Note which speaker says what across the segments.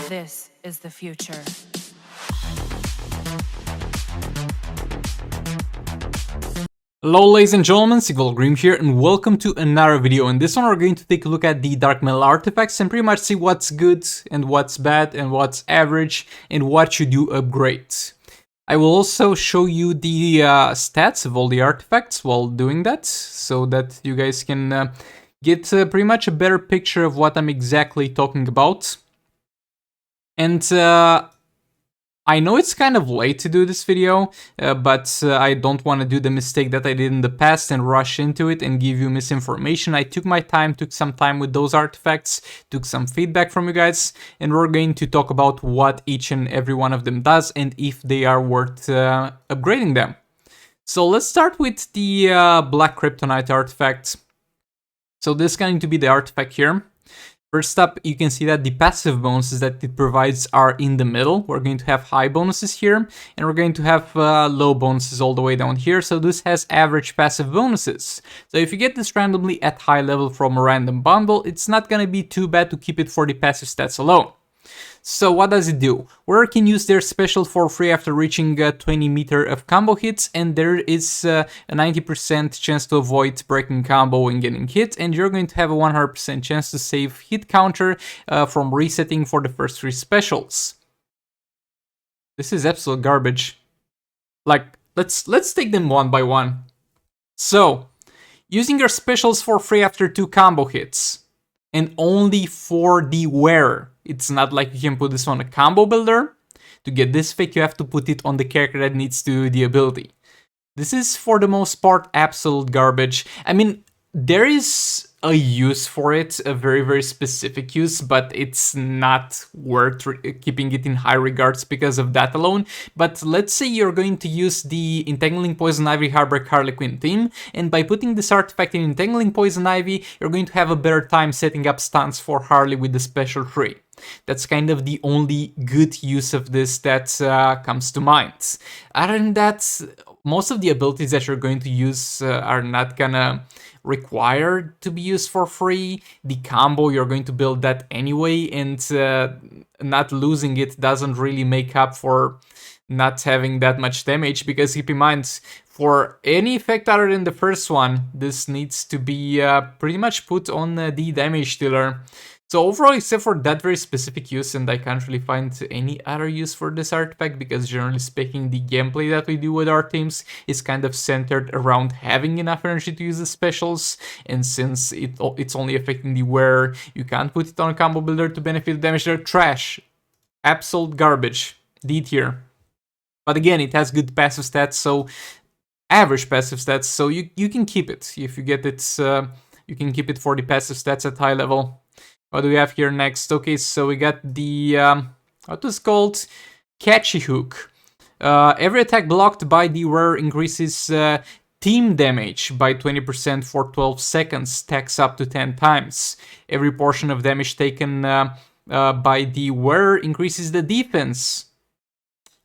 Speaker 1: This is the future.
Speaker 2: Hello ladies and gentlemen, Grim here and welcome to another video. In this one we're going to take a look at the dark metal artifacts and pretty much see what's good and what's bad and what's average and what should you upgrade. I will also show you the stats of all the artifacts while doing that, so that you guys can get pretty much a better picture of what I'm exactly talking about. And I know it's kind of late to do this video, but I don't want to do the mistake that I did in the past and rush into it and give you misinformation. I took my time, took some time with those artifacts, took some feedback from you guys, and we're going to talk about what each and every one of them does and if they are worth upgrading them. So let's start with the black kryptonite artifact. So this is going to be the artifact here. First up, you can see that the passive bonuses that it provides are in the middle. We're going to have high bonuses here, and we're going to have low bonuses all the way down here. So this has average passive bonuses. So if you get this randomly at high level from a random bundle, it's not going to be too bad to keep it for the passive stats alone. So what does it do? Wearer can use their special for free after reaching 20 meter of combo hits, and there is a 90% chance to avoid breaking combo when getting hit, and you're going to have a 100% chance to save hit counter from resetting for the first 3 specials. This is absolute garbage. Like, let's take them one by one. So, using your specials for free after 2 combo hits, and only for the wearer. It's not like you can put this on a combo builder. To get this effect, you have to put it on the character that needs to do the ability. This is, for the most part, absolute garbage. I mean, there is a use for it, a very, very specific use, but it's not worth keeping it in high regards because of that alone. But let's say you're going to use the Entangling Poison Ivy Heartbreak Harlequin theme, and by putting this artifact in Entangling Poison Ivy, you're going to have a better time setting up stunts for Harley with the special tree. That's kind of the only good use of this that comes to mind. Other than that, most of the abilities that you're going to use are not gonna require to be used for free. The combo, you're going to build that anyway, and not losing it doesn't really make up for not having that much damage, because keep in mind, for any effect other than the first one, this needs to be pretty much put on the damage dealer. So overall, except for that very specific use, and I can't really find any other use for this artifact, because generally speaking, the gameplay that we do with our teams is kind of centered around having enough energy to use the specials, and since it's only affecting the wearer, you can't put it on a combo builder to benefit the damage. They're trash. Absolute garbage. D tier. But again, it has good passive stats, so average passive stats, so you can keep it. If you get it, you can keep it for the passive stats at high level. What do we have here next? Okay, so we got the, what was called? Catchy hook. Every attack blocked by the wearer increases team damage by 20% for 12 seconds, stacks up to 10 times. Every portion of damage taken by the wearer increases the defense.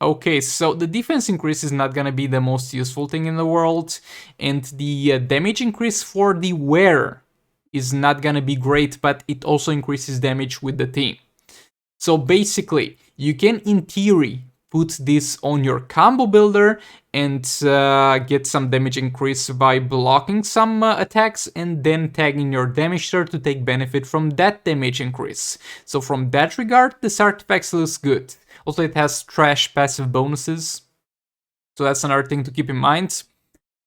Speaker 2: Okay, so the defense increase is not gonna be the most useful thing in the world, and the damage increase for the wearer is not gonna be great, but it also increases damage with the team. So basically, you can, in theory, put this on your combo builder and get some damage increase by blocking some attacks and then tagging your damage dealer to take benefit from that damage increase. So from that regard, this artifact looks good. Also, it has trash passive bonuses, so that's another thing to keep in mind.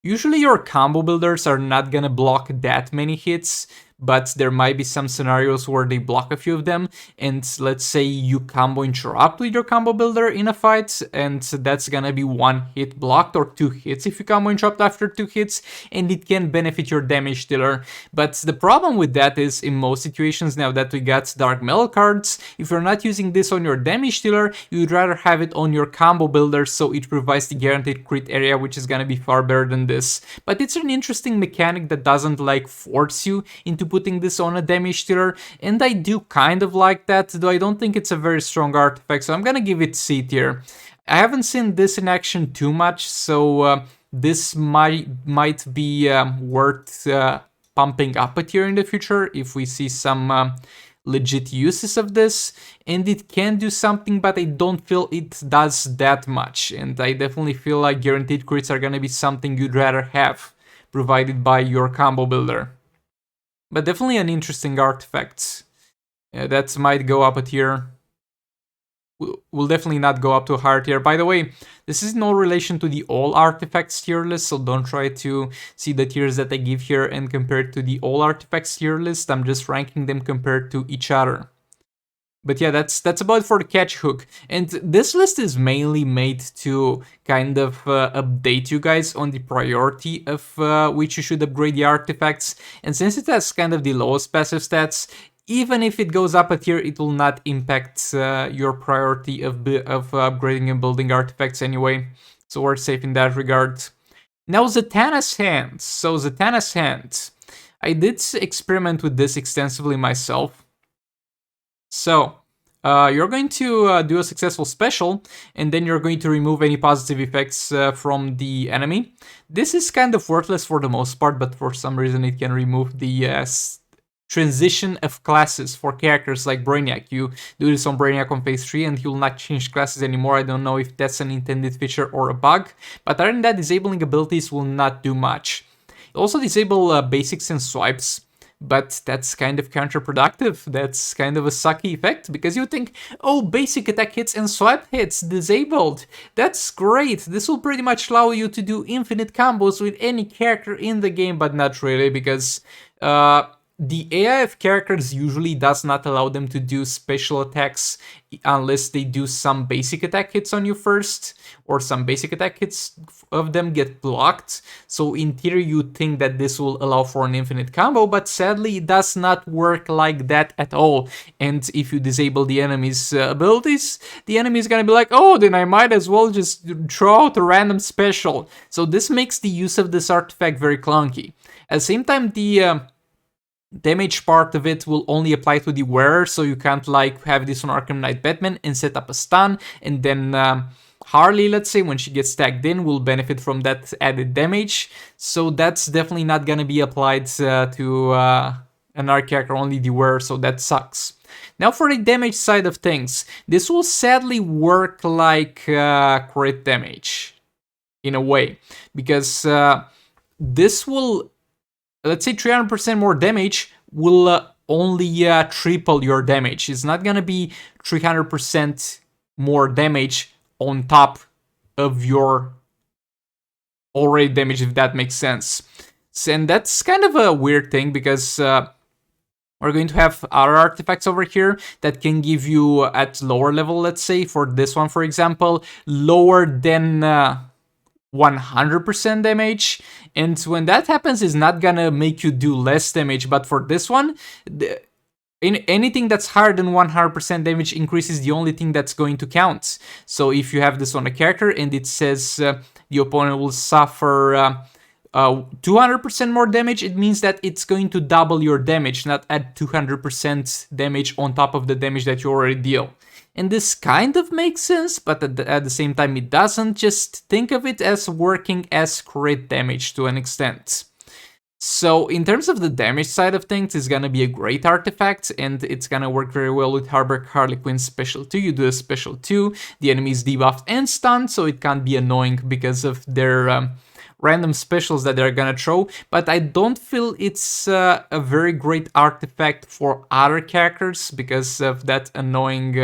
Speaker 2: Usually your combo builders are not gonna block that many hits, but there might be some scenarios where they block a few of them, and let's say you combo interrupt with your combo builder in a fight, and that's gonna be 1 hit blocked, or 2 hits if you combo interrupt after 2 hits, and it can benefit your damage dealer. But the problem with that is, in most situations now that we got dark metal cards, if you're not using this on your damage dealer, you'd rather have it on your combo builder, so it provides the guaranteed crit area, which is gonna be far better than this. But it's an interesting mechanic that doesn't like force you into putting this on a damage dealer, and I do kind of like that, though I don't think it's a very strong artifact, so I'm gonna give it C tier. I haven't seen this in action too much, so this might be worth pumping up a tier in the future if we see some legit uses of this, and it can do something, but I don't feel it does that much, and I definitely feel like guaranteed crits are gonna be something you'd rather have provided by your combo builder. But definitely an interesting artifact. That might go up a tier. Will definitely not go up to a higher tier. By the way, this is no relation to the all artifacts tier list, so don't try to see the tiers that I give here and compare it to the all artifacts tier list. I'm just ranking them compared to each other. But yeah, that's about it for the catch hook. And this list is mainly made to kind of update you guys on the priority of which you should upgrade the artifacts. And since it has kind of the lowest passive stats, even if it goes up a tier, it will not impact your priority of upgrading and building artifacts anyway. So we're safe in that regard. Now Zatanna's Hand. So Zatanna's Hand. I did experiment with this extensively myself. So, you're going to do a successful special, and then you're going to remove any positive effects from the enemy. This is kind of worthless for the most part, but for some reason it can remove the transition of classes for characters like Brainiac. You do this on Brainiac on phase 3 and he will not change classes anymore. I don't know if that's an intended feature or a bug, but other than that, disabling abilities will not do much. Also disable basics and swipes, but that's kind of counterproductive. That's kind of a sucky effect, because you think, oh, basic attack hits and swipe hits disabled. That's great. This will pretty much allow you to do infinite combos with any character in the game, but not really, because the AI of characters usually does not allow them to do special attacks unless they do some basic attack hits on you first, or some basic attack hits of them get blocked. So in theory you'd think that this will allow for an infinite combo, but sadly it does not work like that at all. And if you disable the enemy's abilities, the enemy is gonna be like, oh, then I might as well just throw out a random special. So this makes the use of this artifact very clunky. At the same time, the damage part of it will only apply to the wearer, so you can't like have this on Arkham Knight Batman and set up a stun, and then Harley, let's say, when she gets tagged in, will benefit from that added damage. So that's definitely not gonna be applied to another character, only the wearer, so that sucks. Now for the damage side of things, this will sadly work like crit damage in a way, because this will, let's say 300% more damage will only triple your damage. It's not gonna be 300% more damage on top of your already damage, if that makes sense. And that's kind of a weird thing, because we're going to have other artifacts over here that can give you at lower level, let's say, for this one, for example, lower than 100% damage, and when that happens, it's not gonna make you do less damage. But for this one, anything that's higher than 100% damage increases the only thing that's going to count. So if you have this on a character and it says the opponent will suffer 200% more damage, it means that it's going to double your damage, not add 200% damage on top of the damage that you already deal. And this kind of makes sense, but at the same time it doesn't. Just think of it as working as crit damage to an extent. So in terms of the damage side of things, it's gonna be a great artifact, and it's gonna work very well with Harley Quinn's special 2. You do a special 2, the enemy is debuffed and stunned, so it can't be annoying because of their random specials that they're gonna throw, but I don't feel it's a very great artifact for other characters because of that annoying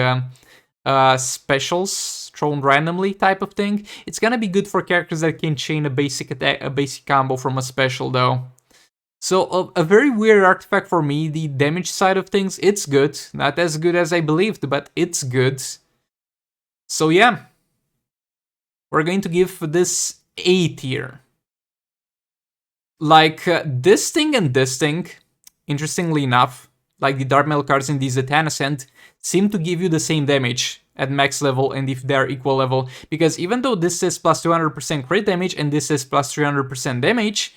Speaker 2: specials thrown randomly type of thing. It's gonna be good for characters that can chain a basic attack, a basic combo from a special though. So a very weird artifact for me. The damage side of things, it's good. Not as good as I believed, but it's good. So yeah, we're going to give this A tier. Like this thing and this thing, interestingly enough, like the Dark Metal cards in the Zatanna Hand, seem to give you the same damage at max level and if they're equal level. Because even though this says plus 200% crit damage and this says plus 300% damage,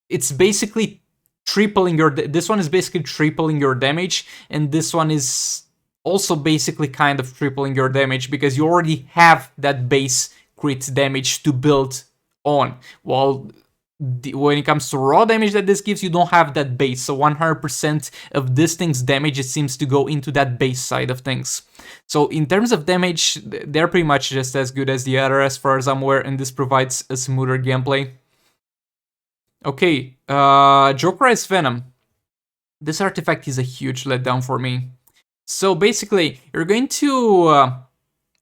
Speaker 2: it's basically tripling your... This one is basically tripling your damage, and this one is also basically kind of tripling your damage because you already have that base crit damage to build on. While when it comes to raw damage that this gives, you don't have that base. So 100% of this thing's damage, it seems to go into that base side of things. So in terms of damage, they're pretty much just as good as the other as far as I'm aware, and this provides a smoother gameplay. Okay, Jokerized Venom. This artifact is a huge letdown for me. So basically, you're going to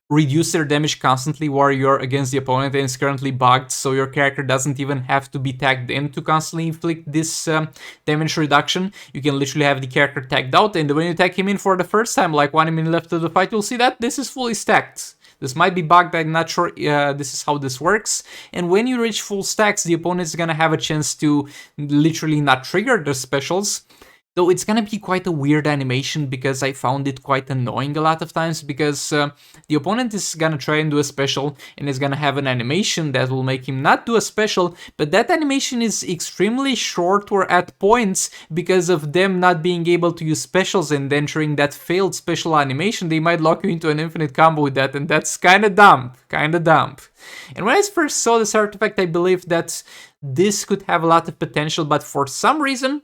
Speaker 2: reduce their damage constantly while you're against the opponent, and it's currently bugged, so your character doesn't even have to be tagged in to constantly inflict this damage reduction. You can literally have the character tagged out, and when you tag him in for the first time, like 1 minute left of the fight, you'll see that this is fully stacked. This might be bugged, I'm not sure this is how this works. And when you reach full stacks, the opponent is gonna have a chance to literally not trigger the specials. Though it's gonna be quite a weird animation, because I found it quite annoying a lot of times, because the opponent is gonna try and do a special and is gonna have an animation that will make him not do a special, but that animation is extremely short or at points because of them not being able to use specials, and then during that failed special animation they might lock you into an infinite combo with that, and that's kinda dumb, And when I first saw this artifact, I believed that this could have a lot of potential, but for some reason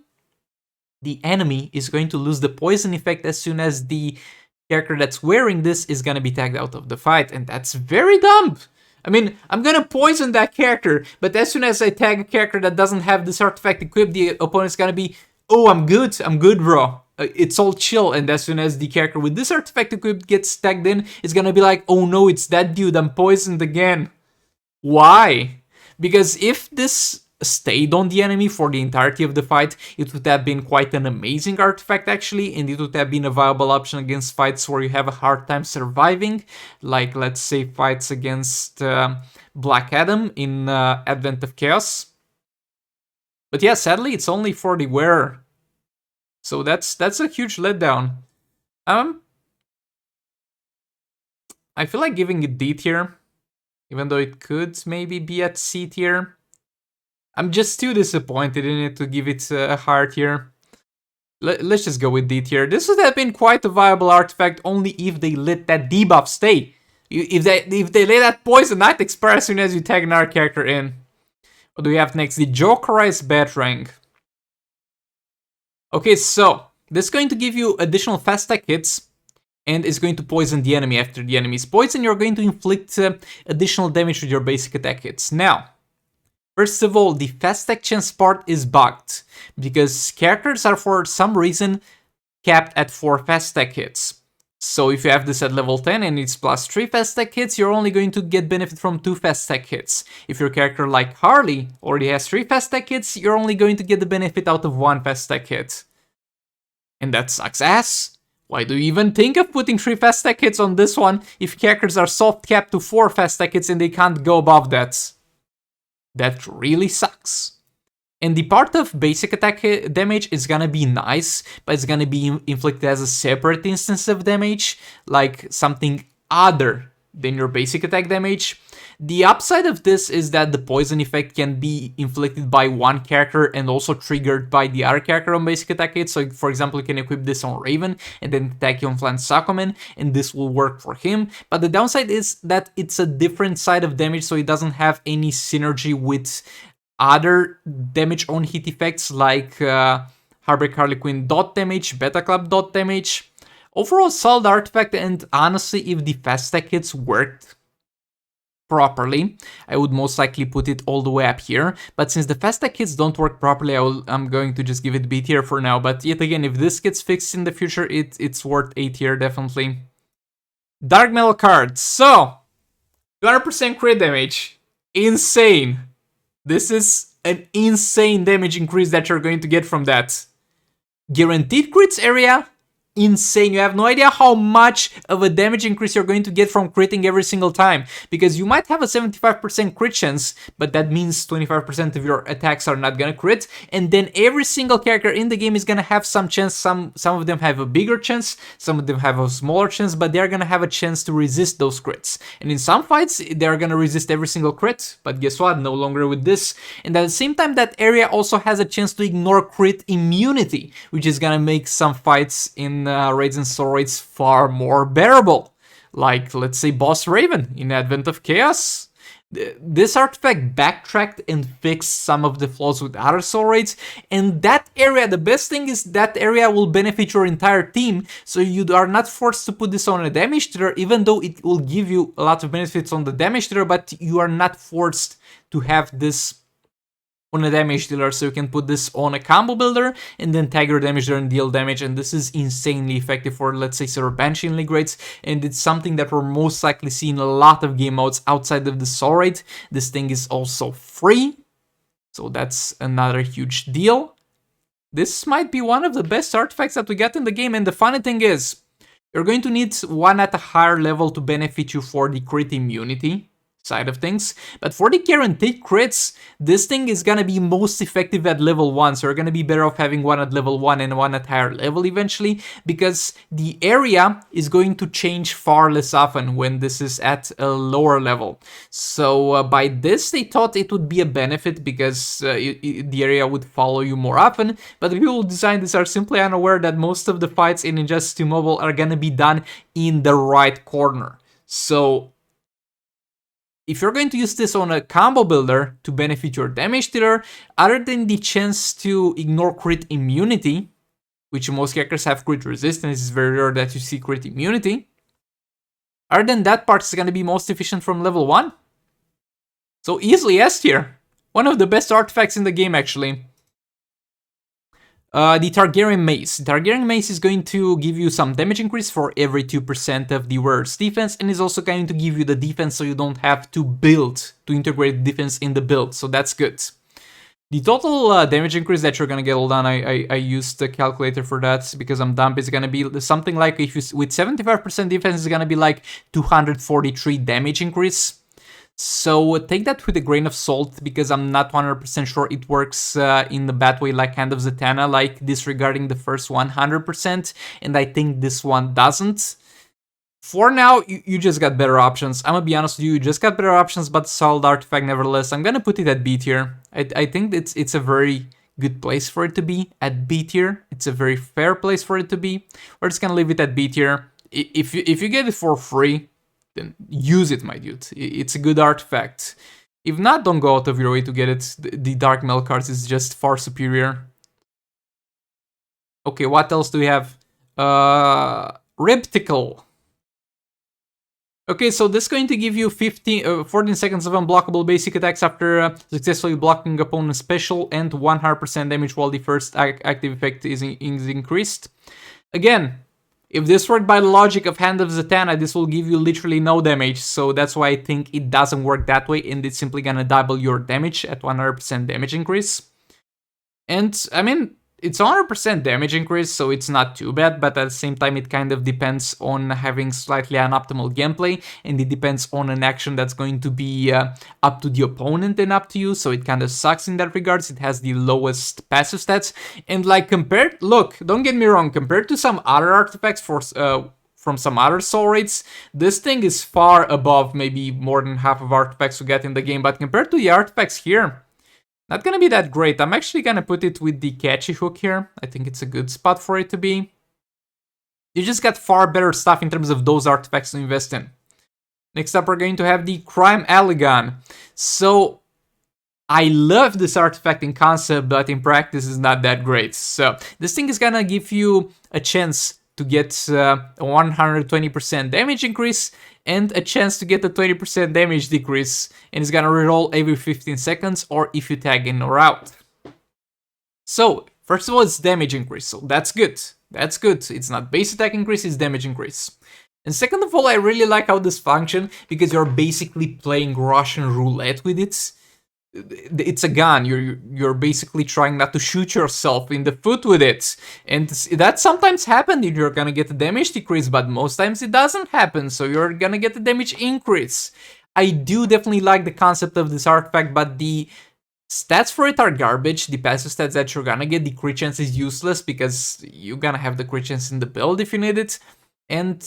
Speaker 2: the enemy is going to lose the poison effect as soon as the character that's wearing this is gonna be tagged out of the fight, and that's very dumb. I mean, I'm gonna poison that character, but as soon as I tag a character that doesn't have this artifact equipped, the opponent's gonna be, oh, I'm good, bro. It's all chill, and as soon as the character with this artifact equipped gets tagged in, it's gonna be like, oh no, it's that dude, I'm poisoned again. Why? Because if this stayed on the enemy for the entirety of the fight, it would have been quite an amazing artifact actually, and it would have been a viable option against fights where you have a hard time surviving, like let's say fights against Black Adam in Advent of Chaos. But yeah, sadly it's only for the wearer, so that's a huge letdown. I feel like giving it D tier, even though it could maybe be at C tier. I'm just too disappointed in it to give it a higher tier. Let's just go with D tier. This would have been quite a viable artifact only if they let that debuff stay. If they let that poison not expire as soon as you tag another character in. What do we have next? The Jokerized Batarang. Okay, so this is going to give you additional fast attack hits, and is going to poison the enemy. After the enemy's poison, you're going to inflict additional damage with your basic attack hits. Now, first of all, the fast attack chance part is bugged, because characters are for some reason capped at 4 fast attack hits. So if you have this at level 10 and it's plus 3 fast attack hits, you're only going to get benefit from 2 fast attack hits. If your character like Harley already has 3 fast attack hits, you're only going to get the benefit out of 1 fast attack hit. And that sucks ass. Why do you even think of putting 3 fast attack hits on this one if characters are soft capped to 4 fast attack hits and they can't go above that? That really sucks. And the part of basic attack damage is gonna be nice, but it's gonna be inflicted as a separate instance of damage, like something other than your basic attack damage. The upside of this is that the poison effect can be inflicted by one character and also triggered by the other character on basic attack hits. So for example, you can equip this on Raven and then attack you on Flan Sakomen, and this will work for him. But the downside is that it's a different side of damage, so it doesn't have any synergy with other damage on hit effects like Heartbreak Harley Quinn dot damage, Beta Club dot damage. Overall solid artifact, and honestly, if the fast attack hits worked properly, I would most likely put it all the way up here. But since the fast attack hits don't work properly, I'm going to just give it B tier for now. But yet again, if this gets fixed in the future, it's worth A tier definitely. Dark Metal cards. So 200% crit damage. Insane. This is an insane damage increase that you're going to get from that. Guaranteed crits area, insane. You have no idea how much of a damage increase you're going to get from critting every single time, because you might have a 75% crit chance, but that means 25% of your attacks are not gonna crit, and then every single character in the game is gonna have some chance. Some of them have a bigger chance, some of them have a smaller chance, but they're gonna have a chance to resist those crits. And in some fights they're gonna resist every single crit, but guess what, no longer with this. And at the same time, that area also has a chance to ignore crit immunity, which is gonna make some fights in Raids and Soul Raids far more bearable. Like, let's say Boss Raven in Advent of Chaos. This artifact backtracked and fixed some of the flaws with other soul rates, and that area, the best thing is that area will benefit your entire team, so you are not forced to put this on a damage dealer, even though it will give you a lot of benefits on the damage dealer, but you are not forced to have this on a damage dealer, so you can put this on a combo builder and then tag your damage dealer and deal damage, and this is insanely effective for, let's say, Zero Banshee in League rates, and it's something that we're most likely see in a lot of game modes outside of the soul rate. This thing is also free, so that's another huge deal. This might be one of the best artifacts that we get in the game, and the funny thing is, you're going to need one at a higher level to benefit you for the crit immunity side of things, but for the guaranteed crits, this thing is gonna be most effective at level 1, so you're gonna be better off having one at level 1 and one at higher level eventually, because the area is going to change far less often when this is at a lower level. So by this, they thought it would be a benefit because the area would follow you more often, but the people who designed this are simply unaware that most of the fights in Injustice 2 Mobile are gonna be done in the right corner. So if you're going to use this on a combo builder to benefit your damage dealer, other than the chance to ignore crit immunity, which most characters have crit resistance, it's very rare that you see crit immunity, other than that part is going to be most efficient from level 1. So easily S tier. One of the best artifacts in the game, actually. The Targaryen Mace. The Targaryen Mace is going to give you some damage increase for every 2% of the wearer's defense, and is also going to give you the defense so you don't have to build to integrate defense in the build, so that's good. The total damage increase that you're gonna get all done, I used the calculator for that because I'm dumb, is gonna be something like, if you with 75% defense, it's gonna be like 243 damage increase. So take that with a grain of salt, because I'm not 100% sure it works in the bad way like Hand of Zatanna, like disregarding the first 100%, and I think this one doesn't. For now, you just got better options. I'm gonna be honest with you, you just got better options, but solid artifact nevertheless. I'm gonna put it at B tier. I think it's a very good place for it to be, at B tier. It's a very fair place for it to be. We're just gonna leave it at B tier. If you get it for free, then use it, my dude. It's a good artifact. If not, don't go out of your way to get it. The Dark Mail cards is just far superior. Okay, what else do we have? Repticle. Okay, so this is going to give you 14 seconds of unblockable basic attacks after successfully blocking opponent's special, and 100% damage while the first active effect is increased. Again, if this worked by the logic of Hand of Zatanna, this will give you literally no damage, so that's why I think it doesn't work that way, and it's simply gonna double your damage at 100% damage increase. And, I mean, it's 100% damage increase, so it's not too bad, but at the same time it kind of depends on having slightly unoptimal gameplay, and it depends on an action that's going to be up to the opponent and up to you, so it kind of sucks in that regards. It has the lowest passive stats, and like look, don't get me wrong, compared to some other artifacts from some other soul rates, this thing is far above maybe more than half of artifacts we get in the game, but compared to the artifacts here, not gonna be that great. I'm actually gonna put it with the Catchy hook here. I think it's a good spot for it to be. You just got far better stuff in terms of those artifacts to invest in. Next up, we're going to have the Crime Allegan. So, I love this artifact in concept, but in practice is not that great. So, this thing is gonna give you a chance to get a 120% damage increase, and a chance to get a 20% damage decrease, and it's gonna reroll every 15 seconds, or if you tag in or out. So, first of all, it's damage increase, so that's good. That's good. It's not base attack increase, it's damage increase. And second of all, I really like how this functions, because you're basically playing Russian roulette with it. It's a gun, you're basically trying not to shoot yourself in the foot with it, and that sometimes happens. You're gonna get a damage decrease, but most times it doesn't happen, so you're gonna get a damage increase. I do definitely like the concept of this artifact, but the stats for it are garbage. The passive stats that you're gonna get, the crit chance is useless, because you're gonna have the crit chance in the build if you need it, and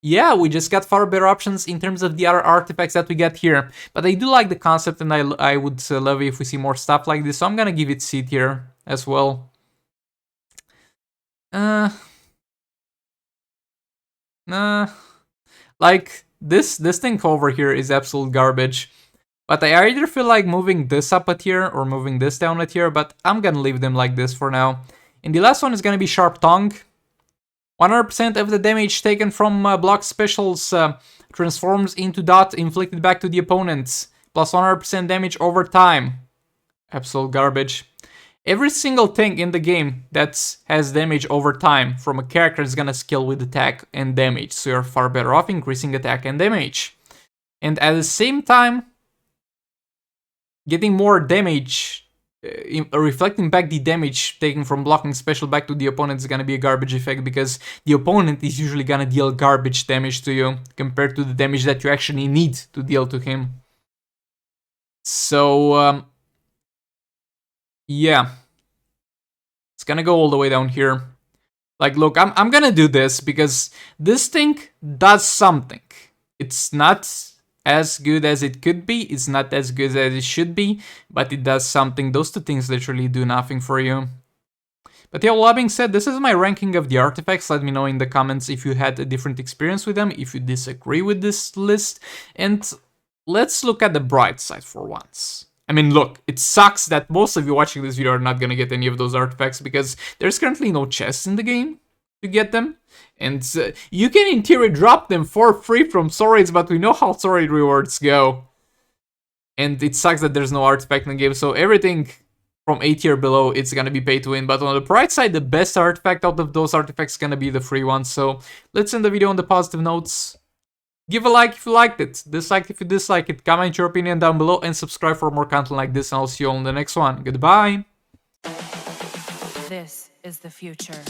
Speaker 2: yeah, we just got far better options in terms of the other artifacts that we get here. But I do like the concept, and I would love it if we see more stuff like this, so I'm gonna give it C tier as well. Like, this thing over here is absolute garbage. But I either feel like moving this up a tier or moving this down a tier, but I'm gonna leave them like this for now. And the last one is gonna be Sharp Tongue. 100% of the damage taken from block specials transforms into dot inflicted back to the opponents. Plus 100% damage over time. Absolute garbage. Every single thing in the game that has damage over time from a character is gonna scale with attack and damage. So you're far better off increasing attack and damage. And at the same time, getting more damage, reflecting back the damage taken from blocking special back to the opponent is gonna be a garbage effect, because the opponent is usually gonna deal garbage damage to you compared to the damage that you actually need to deal to him. So, yeah. It's gonna go all the way down here. Like, look, I'm gonna do this because this thing does something. It's not as good as it could be, it's not as good as it should be, but it does something. Those two things literally do nothing for you. But yeah, all that being said, this is my ranking of the artifacts. Let me know in the comments if you had a different experience with them, if you disagree with this list, and let's look at the bright side for once. I mean, look, it sucks that most of you watching this video are not gonna get any of those artifacts because there's currently no chests in the game to get them. And you can in theory drop them for free from Soraids, but we know how Soraid rewards go. And it sucks that there's no artifact in the game, so everything from A tier below, it's gonna be pay to win. But on the bright side, the best artifact out of those artifacts is gonna be the free one. So let's end the video on the positive notes. Give a like if you liked it, dislike if you dislike it, comment your opinion down below, and subscribe for more content like this, and I'll see you all in the next one. Goodbye!
Speaker 1: This is the future.